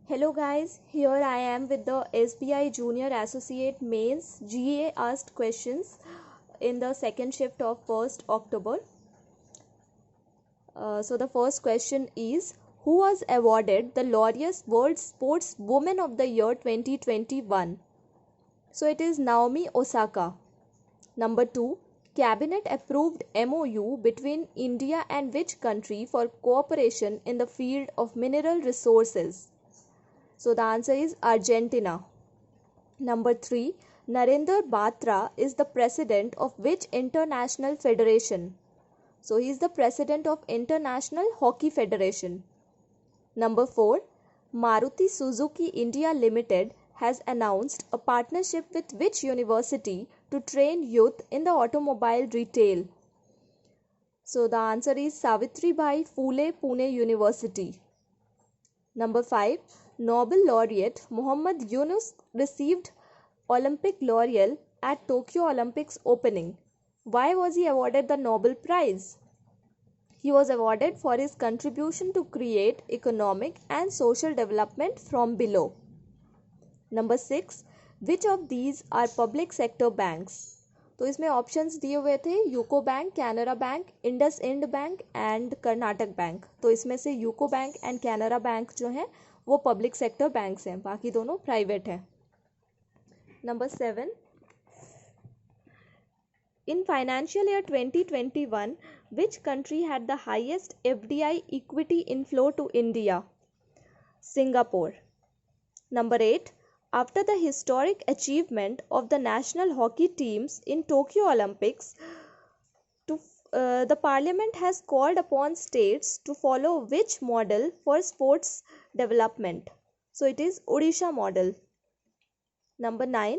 Hello guys, here I am with the SBI Junior Associate Mains GA asked questions in the second shift of 1st October. So the first question is, who was awarded the Laureus World Sports Woman of the Year 2021? So it is Naomi Osaka. Number 2, Cabinet approved MOU between India and which country for cooperation in the field of mineral resources? So the answer is Argentina. Number 3, Narendra Batra is the president of which international federation? So he is the president of International Hockey Federation. Number 4, Maruti Suzuki India Limited has announced a partnership with which university to train youth in the automobile retail? So the answer is Savitribai Phule Pune University. Number 5, Nobel laureate Muhammad Yunus received Olympic laurel at Tokyo Olympics opening. Why was he awarded the Nobel Prize? He was awarded for his contribution to create economic and social development from below. Number 6, which of these are public sector banks? तो इसमें options दिए हुए थे UCO bank, Canara bank, IndusInd bank and Karnataka bank. तो इसमें से UCO bank and Canara bank जो हैं वो पब्लिक सेक्टर बैंक्स हैं, बाकी दोनों प्राइवेट हैं. Number 7, in financial year 2021, which country had the highest FDI equity inflow to India? Singapore. Number 8, after the historic achievement of the national hockey teams in Tokyo Olympics, the Parliament has called upon states to follow which model for sports development? So it is Odisha model. Number 9,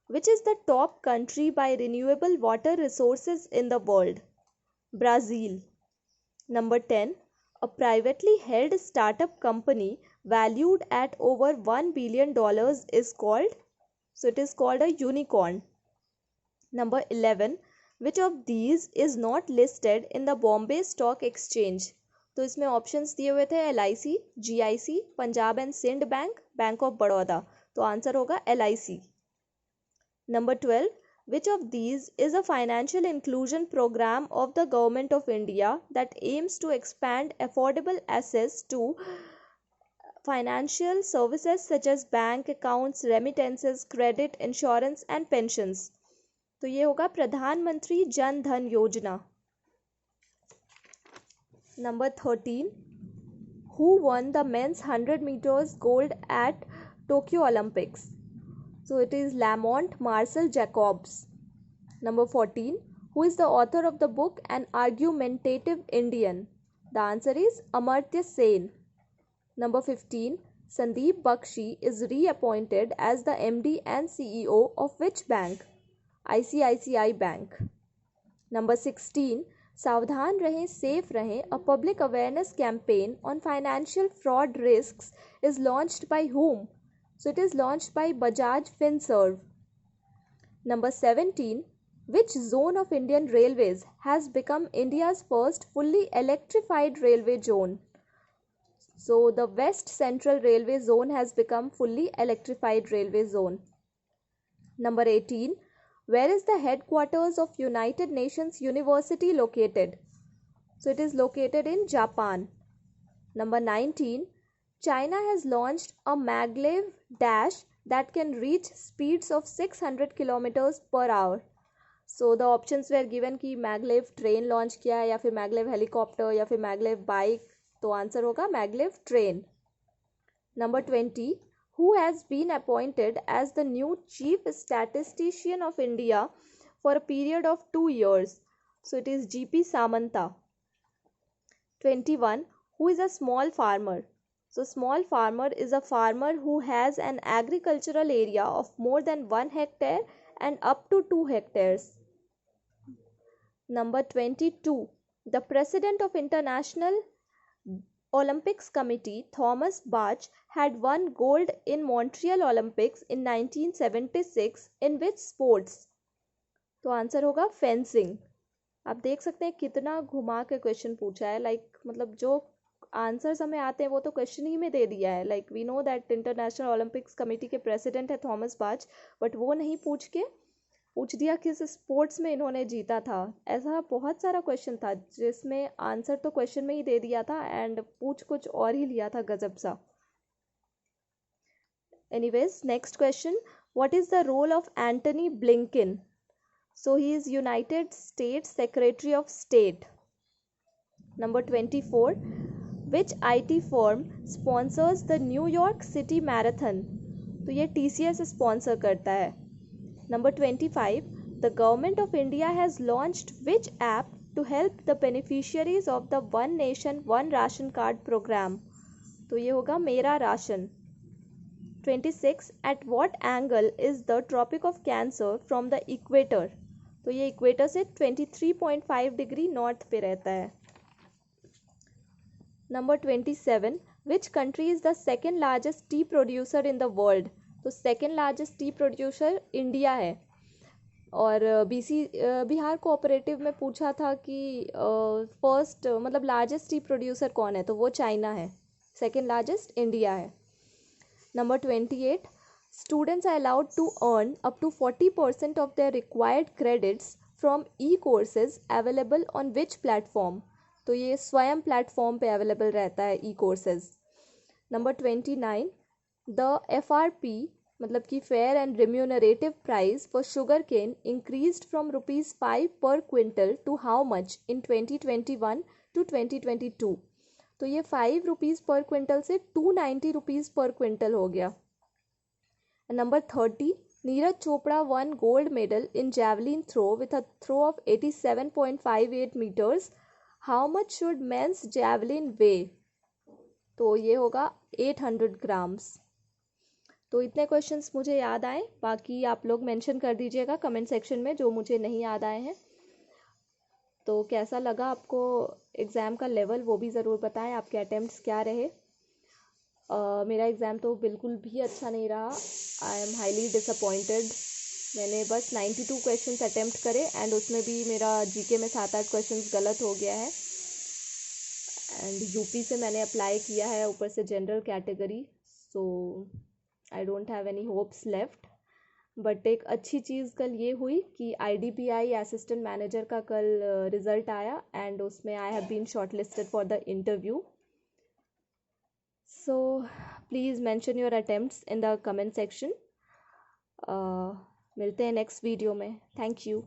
which is the top country by renewable water resources in the world? Brazil. Number 10, a privately held startup company valued at over $1 billion is called? So it is called a unicorn. Number 11, which of these is not listed in the Bombay Stock Exchange? तो इसमें options दिए हुए थे LIC, GIC, Punjab and Sind bank, bank of Baroda. तो answer होगा LIC. Number 12, which of these is a financial inclusion program of the Government of India that aims to expand affordable access to financial services such as bank accounts, remittances, credit, insurance and pensions? तो ये होगा प्रधानमंत्री जन धन योजना. Number 13, who won the men's 100 meters gold at Tokyo Olympics? So it is Lamont Marcel Jacobs. Number 14, who is the author of the book An Argumentative Indian? The answer is Amartya Sen. Number 15, Sandeep Bakshi is reappointed as the MD and CEO of which bank? ICICI Bank. Number 16, सावधान रहें safe रहें, a public awareness campaign on financial fraud risks is launched by whom? So it is launched by Bajaj Finserv. Number 17, which zone of Indian Railways has become India's first fully electrified railway zone? So the West Central Railway Zone has become fully electrified railway zone. Number 18, where is the headquarters of United Nations University located? So it is located in Japan. Number 19, China has launched a maglev dash that can reach speeds of 600 kilometers per hour. So the options were given कि maglev train launch किया है या फिर maglev helicopter या फिर maglev bike. तो answer होगा maglev train. Number 20, who has been appointed as the new Chief Statistician of India for a period of 2 years? So it is GP Samanta. 21, who is a small farmer? So small farmer is a farmer who has an agricultural area of more than 1 hectare and up to 2 hectares. Number 22, the president of International Olympics Committee, Thomas Bach, had won gold in Montreal Olympics in 1976 in which sports? तो answer होगा fencing. आप देख सकते हैं कितना घुमा के question पूछा है, मतलब जो आंसर्स हमें आते हैं वो तो क्वेश्चन ही में दे दिया है. Like we know that international Olympics committee के प्रेसिडेंट है थॉमस बाच, बट वो नहीं पूछ दिया किस स्पोर्ट्स में इन्होंने जीता था. ऐसा बहुत सारा क्वेश्चन था जिसमें आंसर तो क्वेश्चन में ही दे दिया था एंड पूछ कुछ और ही लिया था गजब सा. Anyways, next question. What is the role of Antony Blinken? So he is United States Secretary of State. Number 24. Which IT firm sponsors the New York City Marathon? तो ये TCS sponsor करता है. Number 25. The government of India has launched which app to help the beneficiaries of the One Nation One Ration Card program? तो ये होगा मेरा ration. 26. At what angle is the Tropic of Cancer from the equator? तो ये equator से 23.5 degree north पे रहता है. Number 27. Which country is the second largest tea producer in the world? तो second largest tea producer India है. और Bihar cooperative में पूछा था कि फर्स्ट मतलब लार्जेस्ट टी प्रोड्यूसर कौन है, तो वो चाइना है. सेकेंड लार्जेस्ट इंडिया है. Number 28. Students are allowed to earn up to 40% of their required credits from e-courses available on which platform? तो ये स्वयं प्लेटफॉर्म पे अवेलेबल रहता है e-courses. नंबर 29. The FRP मतलब कि fair and remunerative price for sugar cane increased from ₹5 per quintal to how much in 2021 to 2022? तो ये ₹5 per quintal से ₹290 per quintal हो गया. Number 30. Neeraj Chopra won gold medal in javelin throw with a throw of 87.58 meters. How much should men's javelin weigh? तो ये होगा 800 grams. तो इतने क्वेश्चंस मुझे याद आए, बाकी आप लोग मेंशन कर दीजिएगा कमेंट सेक्शन में जो मुझे नहीं याद आए हैं. तो कैसा लगा आपको एग्ज़ाम का लेवल वो भी ज़रूर बताएं. आपके अटेम्प्ट्स क्या रहे? मेरा एग्ज़ाम तो बिल्कुल भी अच्छा नहीं रहा. I am highly disappointed. मैंने बस 92 क्वेश्चंस अटेम्प्ट करे एंड उसमें भी मेरा जीके में 7-8 क्वेश्चंस गलत हो गया है. एंड यूपी से मैंने अप्लाई किया है, ऊपर से general category. So I don't have any hopes left. But एक अच्छी चीज़ कल ये हुई कि IDPI असिस्टेंट मैनेजर का कल रिज़ल्ट आया एंड उसमें I have been shortlisted for the interview. So please mention your attempts in the comment section. मिलते हैं नेक्स्ट वीडियो में. Thank you.